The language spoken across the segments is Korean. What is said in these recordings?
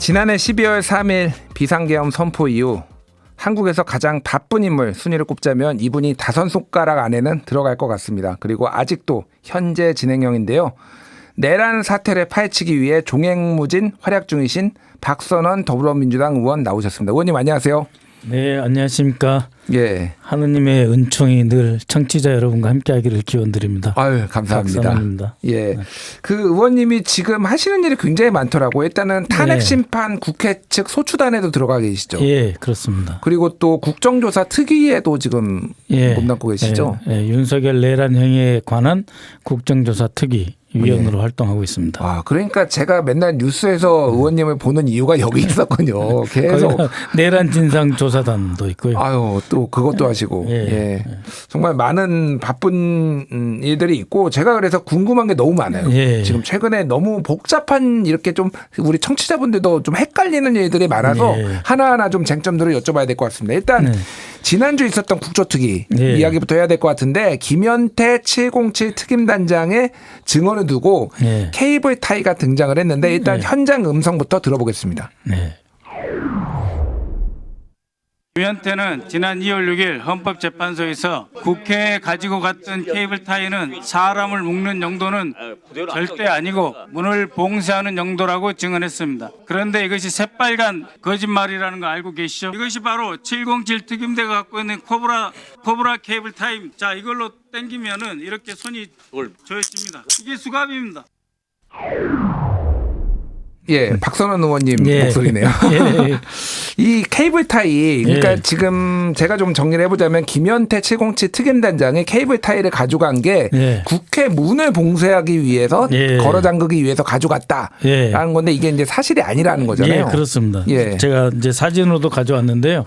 지난해 12월 3일 비상계엄 선포 이후 한국에서 가장 바쁜 인물 순위를 꼽자면 이분이 5손가락 안에는 들어갈 것 같습니다. 그리고 아직도 현재 진행형인데요. 내란 사태를 파헤치기 위해 종횡무진 활약 중이신 박선원 더불어민주당 의원 나오셨습니다. 의원님 안녕하세요. 네, 안녕하십니까. 예. 하느님의 은총이 늘 청취자 여러분과 함께하기를 기원드립니다. 아유, 감사합니다. 박선원입니다. 예. 네. 그 의원님이 지금 하시는 일이 굉장히 많더라고요. 일단은 탄핵 심판 국회 측 소추단에도 들어가 계시죠. 예, 그렇습니다. 그리고 또 국정조사 특위에도 지금 몸담고 계시죠. 예, 윤석열 내란 행위에 관한 국정조사 특위 위원으로 활동하고 있습니다. 아, 그러니까 제가 맨날 뉴스에서 의원님을 보는 이유가 여기 있었군요. 계속 내란 진상 조사단도 있고요. 아유, 또 그것도 하시고. 예. 정말 많은 바쁜 일들이 있고 제가 그래서 궁금한 게 너무 많아요. 예. 지금 최근에 너무 복잡한 이렇게 좀 우리 청취자분들도 좀 헷갈리는 일들이 많아서 하나하나 좀 쟁점들을 여쭤봐야 될 것 같습니다. 일단 지난주 있었던 국조특위 이야기부터 해야 될 것 같은데 김현태 707 특임단장의 증언을 두고 케이블 타이가 등장을 했는데 일단 현장 음성부터 들어보겠습니다. 김현태는 지난 2월 6일 헌법재판소에서 국회에 가지고 갔던 케이블 타이는 사람을 묶는 용도는 절대 아니고 문을 봉쇄하는 용도라고 증언했습니다. 그런데 이것이 새빨간 거짓말이라는 거 알고 계시죠? 이것이 바로 707 특임대가 갖고 있는 코브라 케이블 타이입니다. 자, 이걸로 당기면은 이렇게 손이 조여집니다. 이게 수갑입니다. 예, 박선원 의원님 목소리네요. 이 케이블 타이, 그러니까 지금 제가 좀 정리를 해보자면 김현태 707 특임단장이 케이블 타이를 가져간 게 국회 문을 봉쇄하기 위해서 걸어 잠그기 위해서 가져갔다라는 건데 이게 이제 사실이 아니라는 거잖아요. 예, 그렇습니다. 제가 이제 사진으로도 가져왔는데요.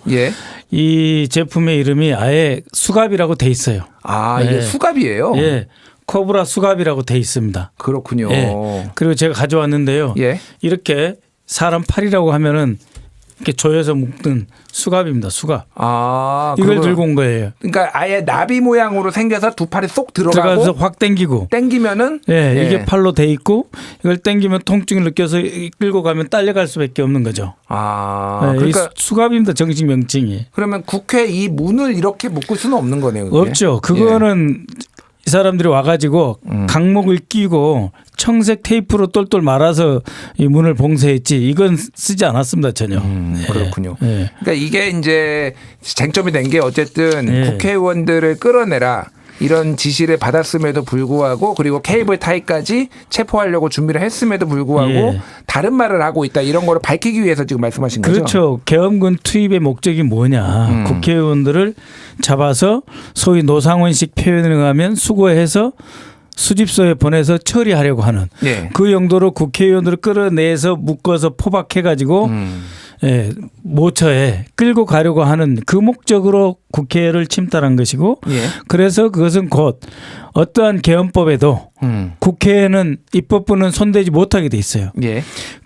이 제품의 이름이 아예 수갑이라고 돼 있어요. 아, 이게 수갑이에요? 예. 코브라 수갑이라고 돼 있습니다. 그렇군요. 그리고 제가 가져왔는데요. 이렇게 사람 팔이라고 하면은 이렇게 조여서 묶는 수갑입니다. 수갑. 아, 이걸 들고 온 거예요. 그러니까 아예 나비 모양으로 생겨서 두 팔이 쏙 들어가서 확 당기면은 이게 팔로 돼 있고 이걸 당기면 통증을 느껴서 끌고 가면 딸려갈 수밖에 없는 거죠. 아, 그러니까 수갑입니다. 정식 명칭이. 그러면 국회 이 문을 이렇게 묶을 수는 없는 거네요. 그게? 없죠. 그거는 이 사람들이 와가지고 강목을 끼고 청색 테이프로 똘똘 말아서 이 문을 봉쇄했지 이건 쓰지 않았습니다 전혀. 그렇군요. 그러니까 이게 이제 쟁점이 된 게 어쨌든 국회의원들을 끌어내라. 이런 지시를 받았음에도 불구하고 그리고 케이블 타이까지 체포하려고 준비를 했음에도 불구하고 다른 말을 하고 있다. 이런 거를 밝히기 위해서 지금 말씀하신 거죠? 그렇죠. 계엄군 투입의 목적이 뭐냐. 국회의원들을 잡아서 소위 노상원식 표현을 하면 수거해서 수집소에 보내서 처리하려고 하는 그 용도로 국회의원들을 끌어내서 묶어서 포박해가지고 모처에 끌고 가려고 하는 그 목적으로 국회를 침탈한 것이고 그래서 그것은 곧 어떠한 계엄법에도 국회에는 입법부는 손대지 못하게 돼 있어요.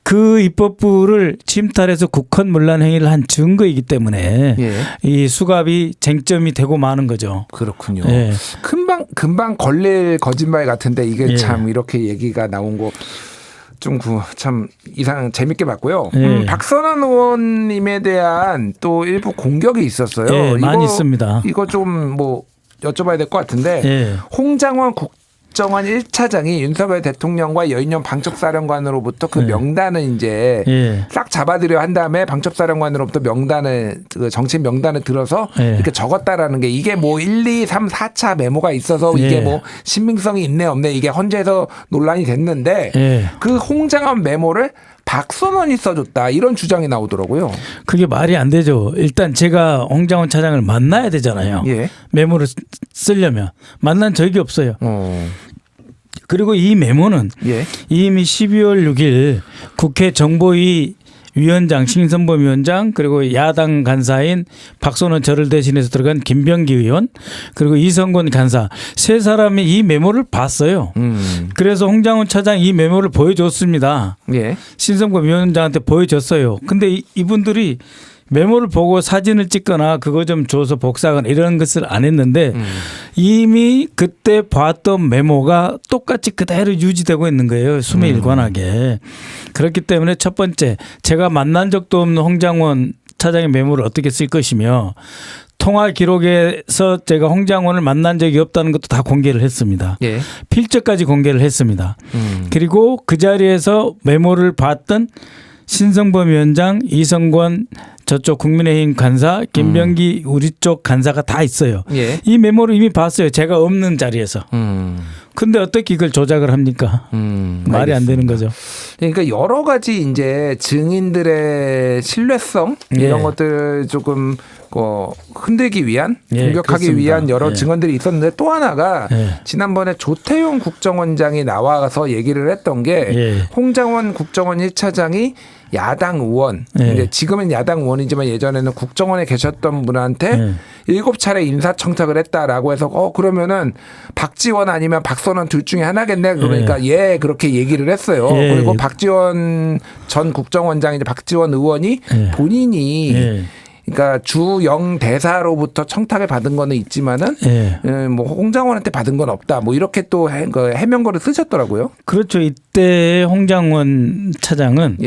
그 입법부를 침탈해서 국헌문란 행위를 한 증거이기 때문에 이 수갑이 쟁점이 되고 마는 거죠. 그렇군요. 금방 걸릴 거짓말 같은데 이게 참 이렇게 얘기가 나온 거 참 재밌게 봤고요. 박선원 의원님에 대한 또 일부 공격이 있었어요. 많이 있습니다. 이거 좀 뭐 여쭤봐야 될 것 같은데 홍장원 국정원 1차장이 윤석열 대통령과 여인영 방첩사령관으로부터 그 명단을 이제 싹 잡아들여 한 다음에 방첩사령관으로부터 명단을 그 정치 명단을 들어서 이렇게 적었다라는 게 이게 뭐 1, 2, 3, 4차 메모가 있어서 이게 뭐 신빙성이 있네 없네 이게 헌재에서 논란이 됐는데 그 홍장원 메모를 박선원이 써줬다 이런 주장이 나오더라고요. 그게 말이 안 되죠. 일단 제가 홍장원 차장을 만나야 되잖아요. 메모를 쓰려면 만난 적이 없어요. 그리고 이 메모는 이미 12월 6일 국회 정보위 위원장 신선범 위원장 그리고 야당 간사인 박선원 저를 대신해서 들어간 김병기 의원 그리고 이성곤 간사 세 사람이 이 메모를 봤어요. 그래서 홍장원 차장 이 메모를 보여줬습니다. 신선범 위원장한테 보여줬어요. 근데 이분들이 메모를 보고 사진을 찍거나 그거 좀 줘서 복사하거나 이런 것을 안 했는데 이미 그때 봤던 메모가 똑같이 그대로 유지되고 있는 거예요. 수매 일관하게. 그렇기 때문에 첫 번째 제가 만난 적도 없는 홍장원 차장의 메모를 어떻게 쓸 것이며 통화 기록에서 제가 홍장원을 만난 적이 없다는 것도 다 공개를 했습니다. 예. 필적까지 공개를 했습니다. 그리고 그 자리에서 메모를 봤던 신성범 위원장, 이성권 저쪽 국민의힘 간사, 김병기 우리 쪽 간사가 다 있어요. 예. 이 메모를 이미 봤어요. 제가 없는 자리에서. 근데 어떻게 이걸 조작을 합니까? 말이 안 되는 거죠. 그러니까 여러 가지 이제 증인들의 신뢰성 이런 것들 조금 흔들기 위한 공격하기 그렇습니다. 위한 여러 증언들이 있었는데 또 하나가 지난번에 조태용 국정원장이 나와서 얘기를 했던 게 홍장원 국정원 1차장이 야당 의원, 이제 지금은 야당 의원이지만 예전에는 국정원에 계셨던 분한테 7차례 인사청탁을 했다라고 해서 그러면은 박지원 아니면 박선원 둘 중에 하나겠네. 그러니까 그렇게 얘기를 했어요. 그리고 박지원 전 국정원장 이제 박지원 의원이 본인이 그러니까 주영 대사로부터 청탁을 받은 거는 있지만은 뭐 홍장원한테 받은 건 없다. 뭐 이렇게 또 해명거를 쓰셨더라고요. 그렇죠. 이때 홍장원 차장은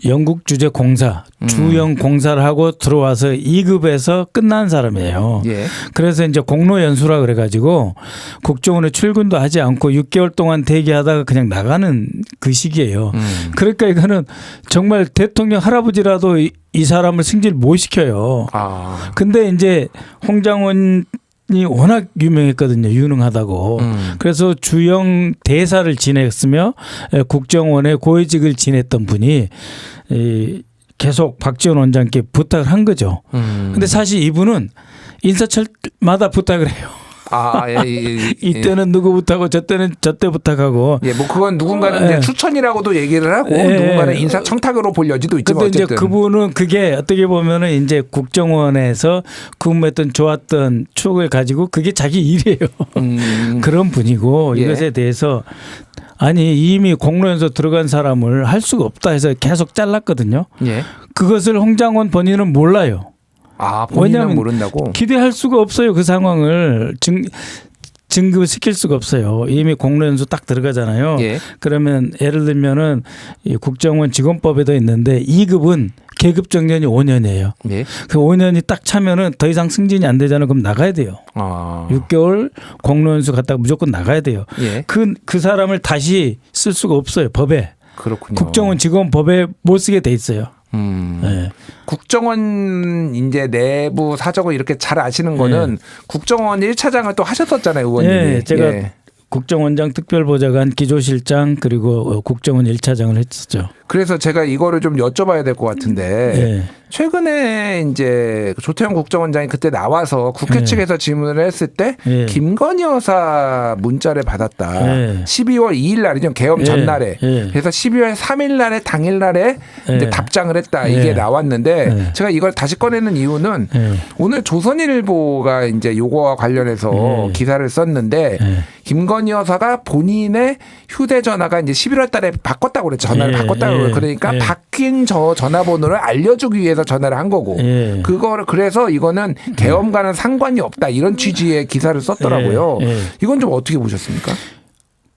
영국 주재 공사, 주영 공사를 하고 들어와서 2급에서 끝난 사람이에요. 그래서 이제 공로 연수라 그래가지고 국정원에 출근도 하지 않고 6개월 동안 대기하다가 그냥 나가는 그 시기예요. 그러니까 이거는 정말 대통령 할아버지라도 이 사람을 승질 못 시켜요. 근데 이제 홍장원 이 워낙 유명했거든요. 유능하다고. 그래서 주영 대사를 지냈으며 국정원의 고위직을 지냈던 분이 계속 박지원 원장께 부탁을 한 거죠. 근데 사실 이분은 인사철마다 부탁을 해요. 이때는 누구 부탁하고 저때는 저때 부탁하고. 뭐 그건 누군가는 이제 추천이라고도 얘기를 하고 누군가는 인사청탁으로 볼 여지도 있지만 근데 어쨌든. 이제 그분은 그게 어떻게 보면은 이제 국정원에서 근무했던 좋았던 추억을 가지고 그게 자기 일이에요. 그런 분이고 이것에 대해서 아니 이미 공로연수 들어간 사람을 할 수가 없다 해서 계속 잘랐거든요. 그것을 홍장원 본인은 몰라요. 본인은 모른다고? 기대할 수가 없어요. 그 상황을 진급을 시킬 수가 없어요. 이미 공로연수 딱 들어가잖아요. 그러면 예를 들면은 이 국정원 직원법에도 있는데 2급은 계급 정년이 5년이에요. 그 5년이 딱 차면은 더 이상 승진이 안 되잖아요. 그럼 나가야 돼요. 6개월 공로연수 갔다가 무조건 나가야 돼요. 그 사람을 다시 쓸 수가 없어요. 법에. 그렇군요. 국정원 직원법에 못 쓰게 돼 있어요. 국정원 이제 내부 사정을 이렇게 잘 아시는 거는 국정원 1차장을 또 하셨었잖아요, 의원님이. 제가 국정원장 특별보좌관 기조실장 그리고 국정원 1차장을 했었죠. 그래서 제가 이거를 좀 여쭤봐야 될 것 같은데 최근에 이제 조태용 국정원장이 그때 나와서 국회 측에서 질문을 했을 때 김건희 여사 문자를 받았다. 12월 2일 날이죠. 계엄 전날에. 그래서 12월 3일 날에 당일 날에 이제 답장을 했다. 이게 나왔는데 제가 이걸 다시 꺼내는 이유는 오늘 조선일보가 이제 요거와 관련해서 기사를 썼는데 김건희 여사가 본인의 휴대전화가 이제 11월 달에 바꿨다고 그랬죠. 전화를 바꿨다고 그러니까 바뀐 저 전화번호를 알려주기 위해서 전화를 한 거고 그거를 그래서 이거는 계엄과는 상관이 없다 이런 취지의 기사를 썼더라고요. 이건 좀 어떻게 보셨습니까?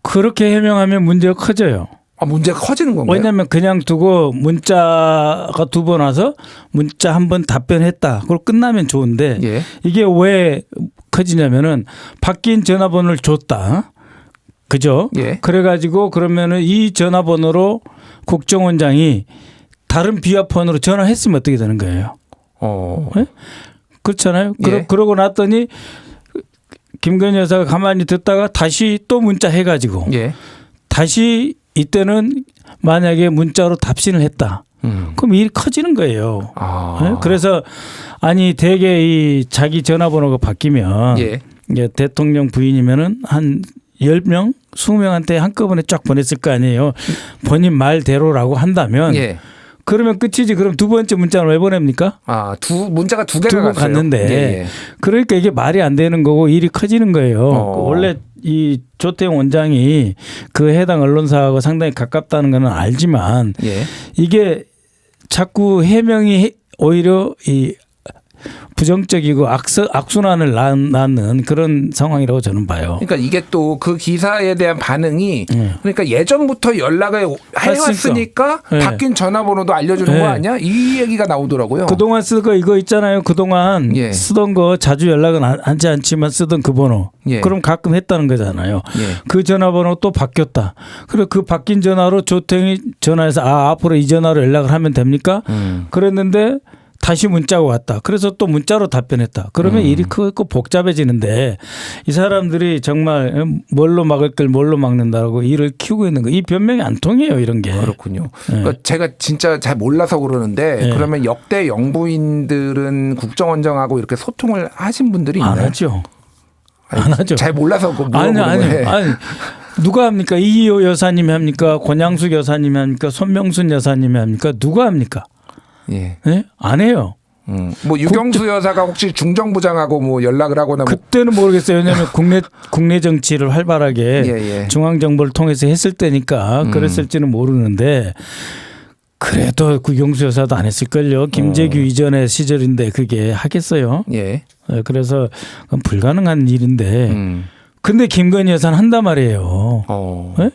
그렇게 해명하면 문제가 커져요. 문제가 커지는 건가요? 왜냐하면 그냥 두고 문자가 2번 와서 문자 한 번 답변했다. 그걸 끝나면 좋은데 이게 왜 커지냐면은 바뀐 전화번호를 줬다. 그죠? 그래가지고 그러면은 이 전화번호로 국정원장이 다른 비화폰으로 전화했으면 어떻게 되는 거예요? 그렇잖아요. 그러고 났더니 김건희 여사가 가만히 듣다가 다시 또 문자 해가지고 다시 이때는 만약에 문자로 답신을 했다. 그럼 일이 커지는 거예요. 그래서 아니 대개 이 자기 전화번호가 바뀌면 대통령 부인이면은 한 10명, 20명한테 한꺼번에 쫙 보냈을 거 아니에요. 본인 말대로라고 한다면 그러면 끝이지. 그럼 두 번째 문자는 왜 보냅니까? 문자가 두 개가 두고 갔는데 그러니까 이게 말이 안 되는 거고 일이 커지는 거예요. 원래 이 조태용 원장이 그 해당 언론사하고 상당히 가깝다는 거는 알지만 이게 자꾸 해명이 오히려 이 부정적이고 악순환을 낳는 그런 상황이라고 저는 봐요. 그러니까 이게 또 그 기사에 대한 반응이 그러니까 예전부터 연락을 해왔으니까 바뀐 전화번호도 알려주는 거 아니야? 이 얘기가 나오더라고요. 그동안 쓰고 이거 있잖아요. 그동안 쓰던 거 자주 연락은 하지 않지만 쓰던 그 번호. 그럼 가끔 했다는 거잖아요. 그 전화번호 또 바뀌었다. 그리고 그 바뀐 전화로 조탱이 전화해서 앞으로 이 전화로 연락을 하면 됩니까? 그랬는데 다시 문자가 왔다. 그래서 또 문자로 답변했다. 그러면 일이 크고 복잡해지는데 이 사람들이 정말 뭘로 막을 걸 뭘로 막는다라고 일을 키우고 있는 거. 이 변명이 안 통해요. 이런 게. 그렇군요. 그러니까 제가 진짜 잘 몰라서 그러는데 그러면 역대 영부인들은 국정원장하고 이렇게 소통을 하신 분들이 있나요? 안 하죠. 안 하죠. 잘 몰라서 물어보는 거예요. 아니. 누가 합니까? 이희호 여사님이 합니까? 권양숙 여사님이 합니까? 손명순 여사님이 합니까? 누가 합니까? 예. 네? 안 해요. 뭐 유경수 여사가 혹시 중정부장하고 뭐 연락을 하거나 그때는 모르겠어요. 왜냐하면 국내 정치를 활발하게 중앙 정부를 통해서 했을 때니까 그랬을지는 모르는데 그래도 유경수 여사도 안 했을걸요. 김재규 이전의 시절인데 그게 하겠어요. 그래서 그건 불가능한 일인데 근데 김건희 여사는 한단 말이에요. 네?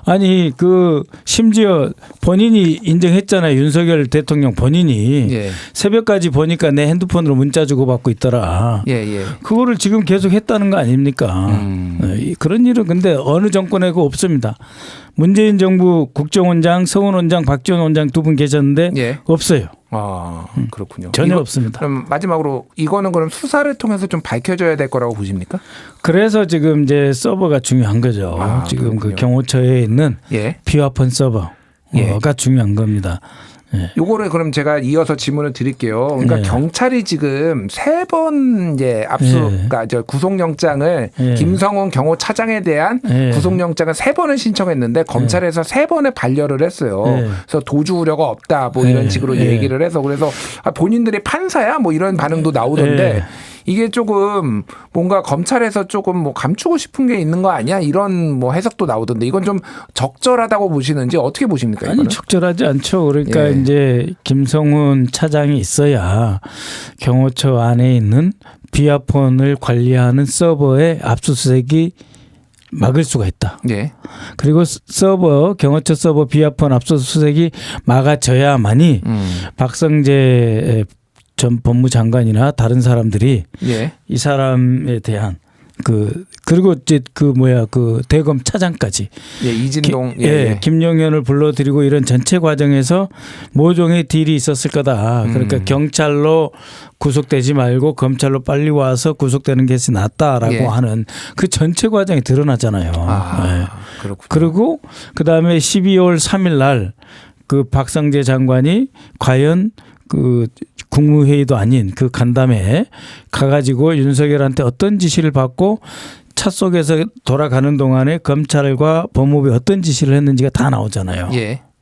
아니 그 심지어 본인이 인정했잖아요. 윤석열 대통령 본인이 새벽까지 보니까 내 핸드폰으로 문자 주고받고 있더라. 그거를 지금 계속 했다는 거 아닙니까? 그런 일은 근데 어느 정권에도 없습니다. 문재인 정부 국정원장, 서훈 원장, 박지원 원장 두 분 계셨는데 없어요. 그렇군요. 전혀 없습니다. 그럼 마지막으로 이거는 그럼 수사를 통해서 좀 밝혀져야 될 거라고 보십니까? 그래서 지금 이제 서버가 중요한 거죠. 지금 그렇군요. 그 경호처에 있는 비화폰 서버가 중요한 겁니다. 요거를 그럼 제가 이어서 질문을 드릴게요. 그러니까 경찰이 지금 3번 이제 그러니까 구속영장을 김성훈 경호차장에 대한 구속영장을 3번을 신청했는데 검찰에서 3번에 반려를 했어요. 그래서 도주 우려가 없다 뭐 이런 식으로 얘기를 해서 그래서 본인들이 판사야 뭐 이런 반응도 나오던데 이게 조금 뭔가 검찰에서 조금 뭐 감추고 싶은 게 있는 거 아니야? 이런 뭐 해석도 나오던데 이건 좀 적절하다고 보시는지 어떻게 보십니까? 이거는? 아니 적절하지 않죠. 그러니까 이제 김성훈 차장이 있어야 경호처 안에 있는 비화폰을 관리하는 서버의 압수수색이 막을 수가 있다. 그리고 경호처 서버 비화폰 압수수색이 막아져야만이 박성재 전 법무장관이나 다른 사람들이 이 사람에 대한 그리고 이제 그 대검 차장까지 이진동 김용현을 불러들이고 이런 전체 과정에서 모종의 딜이 있었을 거다. 그러니까 경찰로 구속되지 말고 검찰로 빨리 와서 구속되는 것이 낫다라고 하는 그 전체 과정이 드러나잖아요. 그렇군요. 그리고 그 다음에 12월 3일 날 그 박성재 장관이 과연 그 국무회의도 아닌 그 간담회에 가가지고 윤석열한테 어떤 지시를 받고 차 속에서 돌아가는 동안에 검찰과 법무부에 어떤 지시를 했는지가 다 나오잖아요.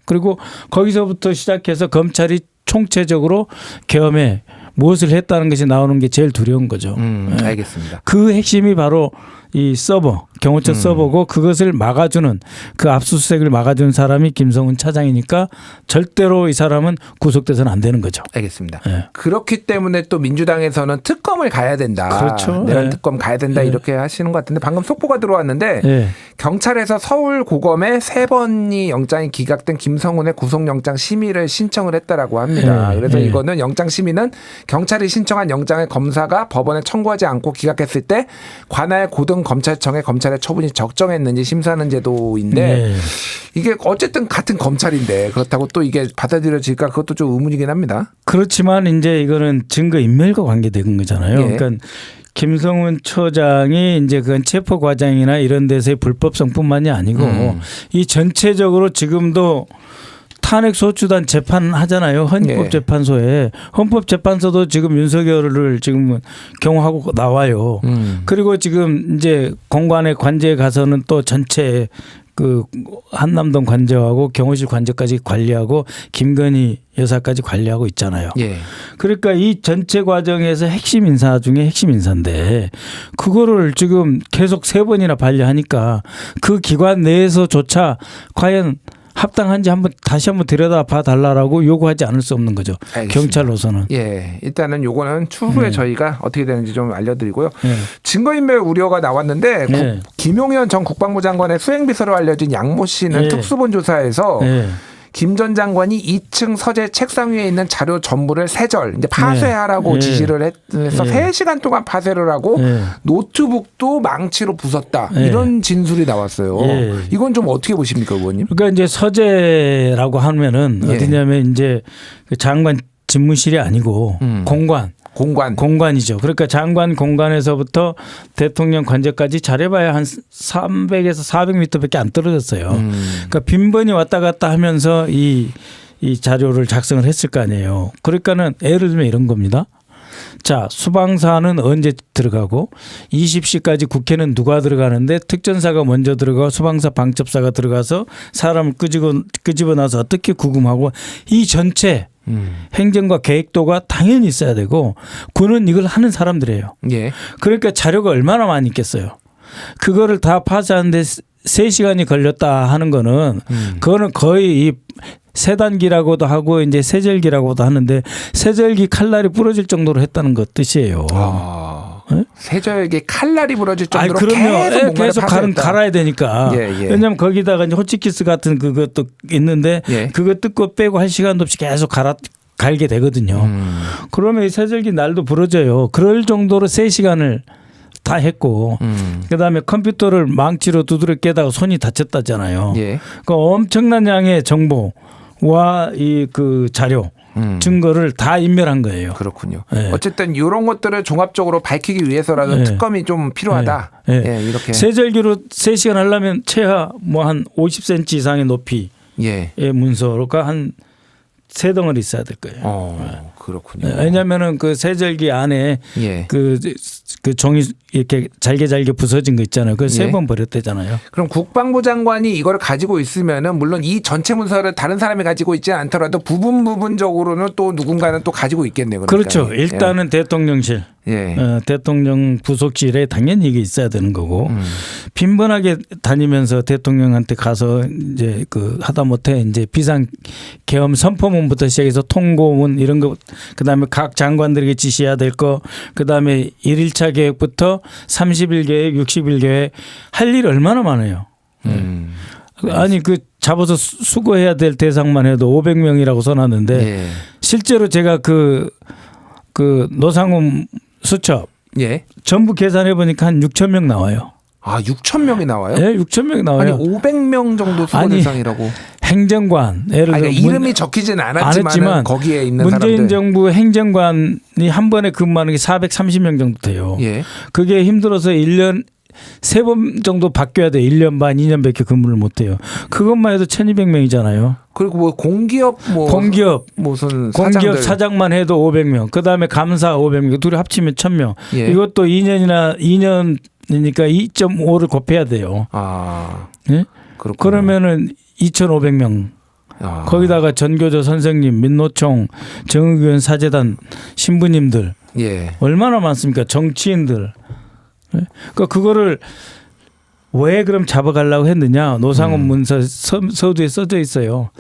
그리고 거기서부터 시작해서 검찰이 총체적으로 계엄에 무엇을 했다는 것이 나오는 게 제일 두려운 거죠. 알겠습니다. 그 핵심이 바로 이 서버, 경호처 서버고 그것을 막아주는 그 압수수색을 막아주는 사람이 김성훈 차장이니까 절대로 이 사람은 구속돼서는 안 되는 거죠. 알겠습니다. 그렇기 때문에 또 민주당에서는 특검을 가야 된다. 그렇죠. 내란 특검 가야 된다 이렇게 하시는 것 같은데 방금 속보가 들어왔는데 경찰에서 서울고검에 3번이 영장이 기각된 김성훈의 구속영장 심의를 신청을 했다라고 합니다. 그래서 이거는 영장 심의는 경찰이 신청한 영장을 검사가 법원에 청구하지 않고 기각했을 때 관할 고등검찰청에 검찰의 처분이 적정했는지 심사하는 제도인데 이게 어쨌든 같은 검찰인데 그렇다고 또 이게 받아들여질까 그것도 좀 의문이긴 합니다. 그렇지만 이제 이거는 증거 인멸과 관계된 거잖아요. 그러니까 김성훈 처장이 이제 그건 체포 과정이나 이런 데서의 불법성뿐만이 아니고 이 전체적으로 지금도 탄핵 소추단 재판하잖아요. 헌법재판소에. 헌법재판소도 지금 윤석열을 지금 경호하고 나와요. 그리고 지금 이제 공관의 관제에 가서는 또 전체 그 한남동 관저하고 경호실 관저까지 관리하고 김건희 여사까지 관리하고 있잖아요. 그러니까 이 전체 과정에서 핵심 인사 중에 핵심 인사인데 그거를 지금 계속 3번이나 반려하니까 그 기관 내에서조차 과연 합당한지 다시 한번 들여다봐 달라라고 요구하지 않을 수 없는 거죠. 알겠습니다. 경찰로서는. 예, 일단은 요거는 추후에 저희가 어떻게 되는지 좀 알려드리고요. 네. 증거인멸 우려가 나왔는데 네. 김용현 전 국방부 장관의 수행비서로 알려진 양모 씨는 네. 특수본 조사에서 김 전 장관이 2층 서재 책상 위에 있는 자료 전부를 세절 이제 파쇄하라고 지시를 해서 3시간 동안 파쇄를 하고 노트북도 망치로 부쉈다 이런 진술이 나왔어요. 이건 좀 어떻게 보십니까, 의원님? 그러니까 이제 서재라고 하면은 어디냐면 이제 그 장관 집무실이 아니고 공관이죠. 그러니까 장관 공간에서부터 대통령 관저까지 잘해봐야 한 300에서 400m밖에 안 떨어졌어요. 그러니까 빈번히 왔다 갔다 하면서 이 자료를 작성을 했을 거 아니에요. 그러니까는 예를 들면 이런 겁니다. 자, 수방사는 언제 들어가고 20시까지 국회는 누가 들어가는데 특전사가 먼저 들어가고 수방사 방첩사가 들어가서 사람을 끄집어 놔서 어떻게 구금하고 이 전체 행정과 계획도가 당연히 있어야 되고 군은 이걸 하는 사람들이에요. 예. 그러니까 자료가 얼마나 많이 있겠어요. 그거를 다 파쇄하는데 3시간이 걸렸다 하는 거는 그거는 거의 이 세단기라고도 하고 이제 세절기라고도 하는데 세절기 칼날이 부러질 정도로 했다는 것 뜻이에요. 네? 세절기 칼날이 부러질 정도로 계속 갈아야 되니까. 왜냐하면 거기다가 이제 호치키스 같은 그것도 있는데 그거 뜯고 빼고 할 시간도 없이 계속 갈게 되거든요. 그러면 이 세절기 날도 부러져요. 그럴 정도로 3시간을 다 했고 그다음에 컴퓨터를 망치로 두드려 깨다가 손이 다쳤다잖아요. 그 엄청난 양의 정보와 이 그 자료 증거를 다 인멸한 거예요. 그렇군요. 어쨌든 이런 것들을 종합적으로 밝히기 위해서라도 특검이 좀 필요하다. 이렇게 세절기로 3시간 하려면 최하 뭐 한 50cm 이상의 높이의 문서가 한 3덩어리 있어야 될 거예요. 그렇군요. 왜냐하면은 그 세절기 안에 그 종이 이렇게 잘게 부서진 거 있잖아요. 그걸 3번 버렸대잖아요. 그럼 국방부 장관이 이걸 가지고 있으면은 물론 이 전체 문서를 다른 사람이 가지고 있지 않더라도 부분적으로는 또 누군가는 또 가지고 있겠네요. 그러니까. 그렇죠. 일단은 대통령실, 대통령 부속실에 당연히 이게 있어야 되는 거고 빈번하게 다니면서 대통령한테 가서 이제 그 하다못해 이제 비상 계엄 선포문부터 시작해서 통고문 이런 거 그다음에 각 장관들에게 지시해야 될 거 그다음에 1일차 계획부터 30일 계획, 60일 계획 할 일이 얼마나 많아요. 아니 그 잡아서 수거해야 될 대상만 해도 500명이라고 써놨는데 실제로 제가 그 노상훈 수첩 전부 계산해 보니까 한 6천 명 나와요. 아, 6천 명이 나와요? 네, 6천 명이 나와요. 아니 500명 정도 수거 대상이라고. 행정관 예를 들어 이름이 적히지는 않았지만 거기에 있는 문재인 사람들. 정부 행정관이 한 번에 근무하는 게 430명 정도 돼요. 그게 힘들어서 1년 3번 정도 바뀌어야 돼. 1년 반, 2년밖에 근무를 못 해요. 그것만 해도 1,200명이잖아요. 그리고 뭐 공기업 무슨 공기업 사장만 해도 500명. 그다음에 감사 500명. 둘이 합치면 1,000명. 이것도 2년이니까 2.5를 곱해야 돼요. 그러면은 2,500명. 거기다가 전교조 선생님, 민노총, 정의위원 사재단 신부님들 얼마나 많습니까? 정치인들. 그러니까 그거를 왜 그럼 잡아가려고 했느냐? 노상훈 문서 서두에 써져 있어요.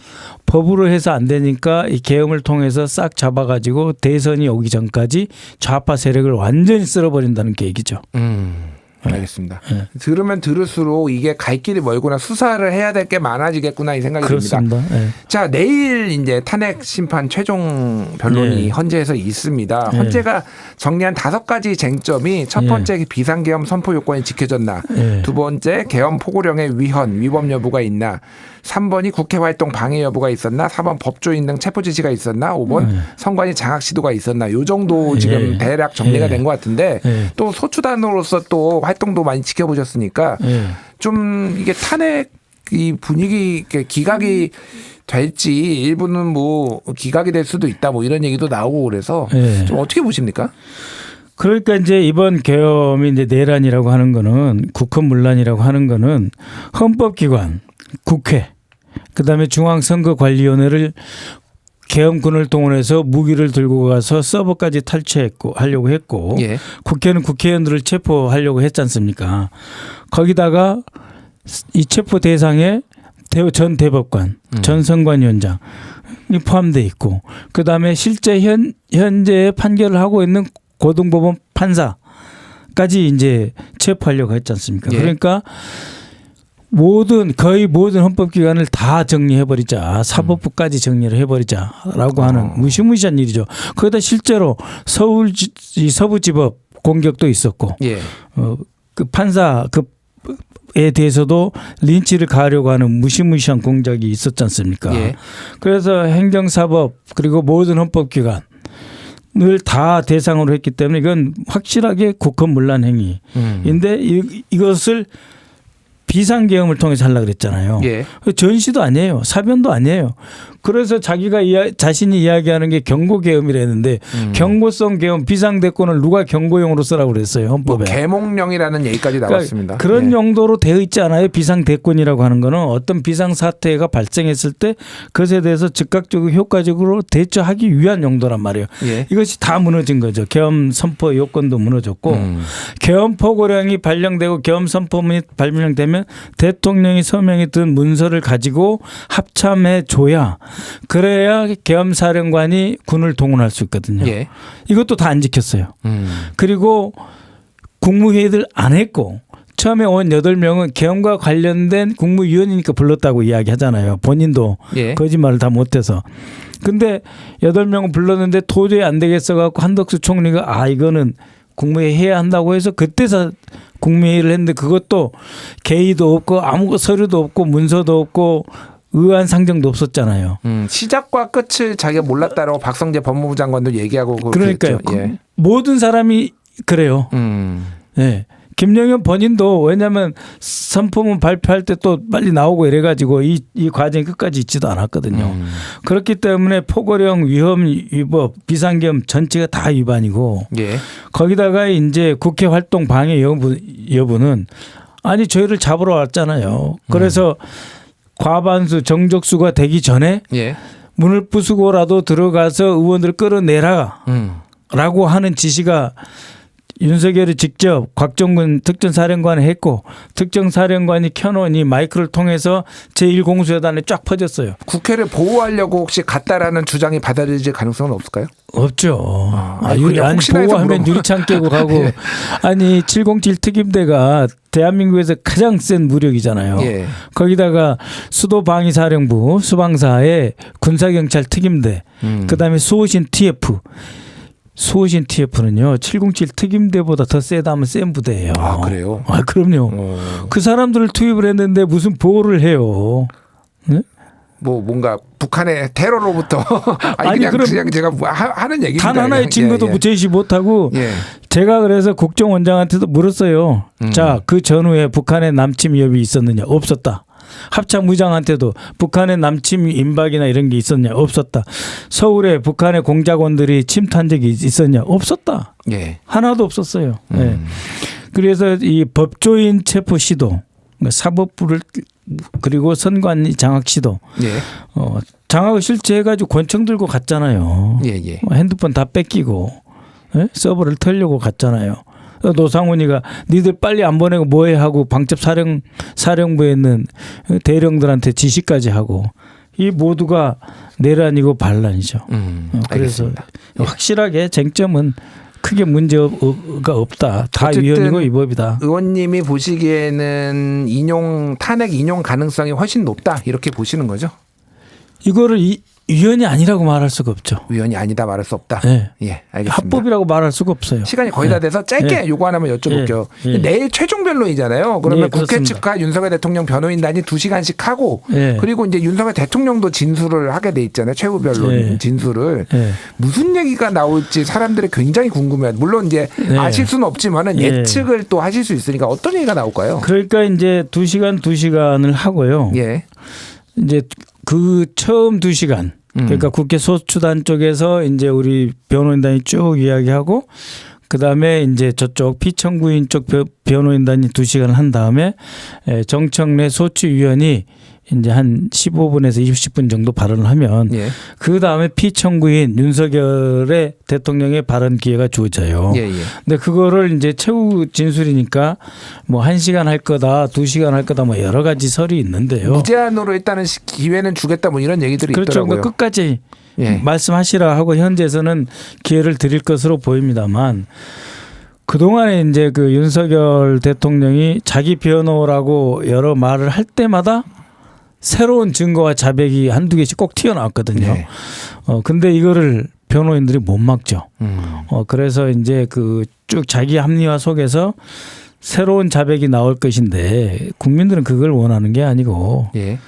법으로 해서 안 되니까 이 계엄을 통해서 싹 잡아가지고 대선이 오기 전까지 좌파 세력을 완전히 쓸어버린다는 계획이죠. 알겠습니다. 들으면 들을수록 이게 갈 길이 멀구나 수사를 해야 될 게 많아지겠구나 이 생각이 듭니다. 자, 내일 이제 탄핵 심판 최종 변론이 헌재에서 있습니다. 헌재가 정리한 5가지 쟁점이 첫 번째 비상계엄 선포 요건이 지켜졌나, 두 번째 계엄 포고령의 위헌 여부가 있나, 3번이 국회 활동 방해 여부가 있었나, 4번 법조인 등 체포 지시가 있었나, 5번 선관위 장악 시도가 있었나, 요 정도 지금 대략 정리가 된 것 같은데 또 소추단으로서 또 활동도 많이 지켜보셨으니까 좀 이게 탄핵 이 분위기 기각이 될지 일부는 뭐 기각이 될 수도 있다 뭐 이런 얘기도 나오고 그래서 좀 어떻게 보십니까? 그러니까 이제 이번 계엄이 이제 내란이라고 하는 거는 국헌문란이라고 하는 거는 헌법기관, 국회, 그다음에 중앙선거관리위원회를 계엄군을 동원해서 무기를 들고 가서 서버까지 하려고 했고 국회는 국회의원들을 체포하려고 했지 않습니까? 거기다가 이 체포 대상에 전 대법관, 전 선관위원장 이 포함돼 있고 그다음에 실제 현재 판결을 하고 있는 고등법원 판사까지 이제 체포하려고 했지 않습니까? 예. 그러니까 거의 모든 헌법기관을 다 정리해버리자, 사법부까지 정리를 해버리자라고 하는 무시무시한 일이죠. 거기다 실제로 서부지법 공격도 있었고, 예. 그 판사 에 대해서도 린치를 가하려고 하는 무시무시한 공작이 있었지 않습니까? 예. 그래서 행정사법 그리고 모든 헌법기관을 다 대상으로 했기 때문에 이건 확실하게 국헌문란 행위인데 이것을 비상계엄을 통해서 하려고 그랬잖아요. 예. 전시도 아니에요. 사변도 아니에요. 그래서 자기가 자신이 이야기하는 게 경고계엄이라는데 경고성 계엄 비상대권을 누가 경고용으로 쓰라고 그랬어요. 헌법에. 계몽령이라는 얘기까지 나왔습니다. 그러니까 그런 예. 용도로 되어 있지 않아요. 비상대권이라고 하는 거는 어떤 비상사태가 발생했을 때 그것에 대해서 즉각적으로 효과적으로 대처하기 위한 용도란 말이에요. 예. 이것이 다 무너진 거죠. 계엄 선포 요건도 무너졌고 계엄 포고령이 발령되고 계엄 선포문이 발령되면 대통령이 서명이 든 문서를 가지고 합참해 줘야 그래야 계엄사령관이 군을 동원할 수 있거든요. 예. 이것도 다 안 지켰어요. 그리고 국무회의들 안 했고 처음에 온 8명은 계엄과 관련된 국무위원이니까 불렀다고 이야기하잖아요. 본인도 예. 거짓말을 다 못해서. 근데 8명은 불렀는데 도저히 안 되겠어 갖고 한덕수 총리가 이거는 국무회의 해야 한다고 해서 그때서 국무회의를 했는데 그것도 계의도 없고 아무 서류도 없고 문서도 없고 의안 상정도 없었잖아요. 시작과 끝을 자기가 몰랐다라고 박성재 법무부 장관도 얘기하고 그러니까요. 예. 모든 사람이 그래요. 네. 김영현 본인도 왜냐하면 선포문 발표할 때 또 빨리 나오고 이래가지고 이 과정이 끝까지 있지도 않았거든요. 그렇기 때문에 포고령 위헌 위법 비상계엄 전체가 다 위반이고 예. 거기다가 이제 국회 활동 방해 여부는 아니 저희를 잡으러 왔잖아요. 그래서 과반수 정족수가 되기 전에 예. 문을 부수고라도 들어가서 의원들을 끌어내라 라고 하는 지시가 윤석열이 직접 곽종근 특전사령관에 했고 특전사령관이 켜놓은 이 마이크를 통해서 제1공수여단에 쫙 퍼졌어요. 국회를 보호하려고 혹시 갔다라는 주장이 받아들여질 가능성은 없을까요? 없죠. 아니, 보호하면 유리창 깨고 가고. 예. 아니 707 특임대가 대한민국에서 가장 센 무력이잖아요. 예. 거기다가 수도방위사령부 수방사의 군사경찰 특임대 그다음에 수호신 TF. 수호신 TF는요 707 특임대보다 더 세다면 센 부대예요. 아 그래요? 아 그럼요. 그 사람들을 투입을 했는데 무슨 보호를 해요? 네? 뭐 뭔가 북한의 테러로부터 아니 그냥 제가 하는 얘기입니다. 단 하나의 증거도 제시 못하고 예. 제가 그래서 국정원장한테도 물었어요. 자, 그 전후에 북한의 남침 위협이 있었느냐? 없었다. 합참의장한테도 북한의 남침 임박이나 이런 게 있었냐? 없었다. 서울에 북한의 공작원들이 침투한 적이 있었냐? 없었다. 예. 하나도 없었어요. 네. 그래서 이 법조인 체포 시도, 사법부를 그리고 선관위 장악 시도, 예. 장악을 실제해가지고 권총 들고 갔잖아요. 예, 예. 핸드폰 다 뺏기고 서버를 털려고 갔잖아요. 노상훈이가 니들 빨리 안 보내고 뭐해 하고 방첩 사령부에 있는 대령들한테 지시까지 하고 이 모두가 내란이고 반란이죠. 그래서 알겠습니다. 확실하게 쟁점은 크게 문제가 없다. 다 위헌이고 위법이다. 의원님이 보시기에는 탄핵 인용 가능성이 훨씬 높다 이렇게 보시는 거죠? 이거를 위헌이 아니라고 말할 수가 없죠. 위헌이 아니다 말할 수 없다. 네. 예, 알겠습니다. 합법이라고 말할 수가 없어요. 시간이 거의 다 돼서 짧게 요거 하나만 여쭤볼게요. 내일 최종 변론이잖아요. 그러면 국회 측과 윤석열 대통령 변호인단이 2시간씩 하고 그리고 이제 윤석열 대통령도 진술을 하게 돼 있잖아요. 최후 변론 진술을. 무슨 얘기가 나올지 사람들이 굉장히 궁금해요. 물론 이제 아실 수는 없지만은 예측을 또 하실 수 있으니까 어떤 얘기가 나올까요? 그러니까 이제 2시간을 하고요. 예. 이제 그 처음 2시간 그러니까 국회 소추단 쪽에서 이제 우리 변호인단이 쭉 이야기하고 그다음에 이제 저쪽 피청구인 쪽 변호인단이 2시간을 한 다음에 정청래 소추위원이 이제 한 15분에서 20분 정도 발언을 하면 예. 그 다음에 피청구인 윤석열의 대통령의 발언 기회가 주어져요. 예, 예. 근데 그거를 이제 최후 진술이니까 뭐 1시간 할 거다, 2시간 할 거다 뭐 여러 가지 설이 있는데요. 무제한으로 일단은 기회는 주겠다 뭐 이런 얘기들이 그렇죠. 있더라고요. 그러니까 끝까지 예. 말씀하시라 하고 현재에서는 기회를 드릴 것으로 보입니다만 그동안에 이제 그 윤석열 대통령이 자기 변호라고 여러 말을 할 때마다 새로운 증거와 자백이 한두 개씩 꼭 튀어나왔거든요. 네. 근데 이거를 변호인들이 못 막죠. 그래서 이제 그 쭉 자기 합리화 속에서 새로운 자백이 나올 것인데 국민들은 그걸 원하는 게 아니고 예.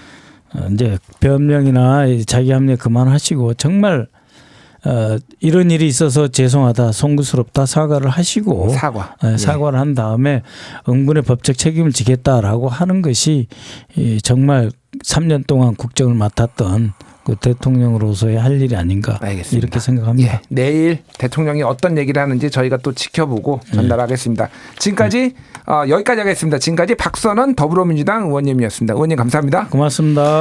이제 변명이나 자기 합리화 그만하시고 정말 이런 일이 있어서 죄송하다, 송구스럽다 사과를 하시고 사과를 한 다음에 응분의 법적 책임을 지겠다라고 하는 것이 정말 3년 동안 국정을 맡았던 그 대통령으로서의 할 일이 아닌가 알겠습니다. 이렇게 생각합니다. 예. 내일 대통령이 어떤 얘기를 하는지 저희가 또 지켜보고 전달하겠습니다. 지금까지 여기까지 하겠습니다. 지금까지 박선원 더불어민주당 의원님이었습니다. 의원님 감사합니다. 고맙습니다.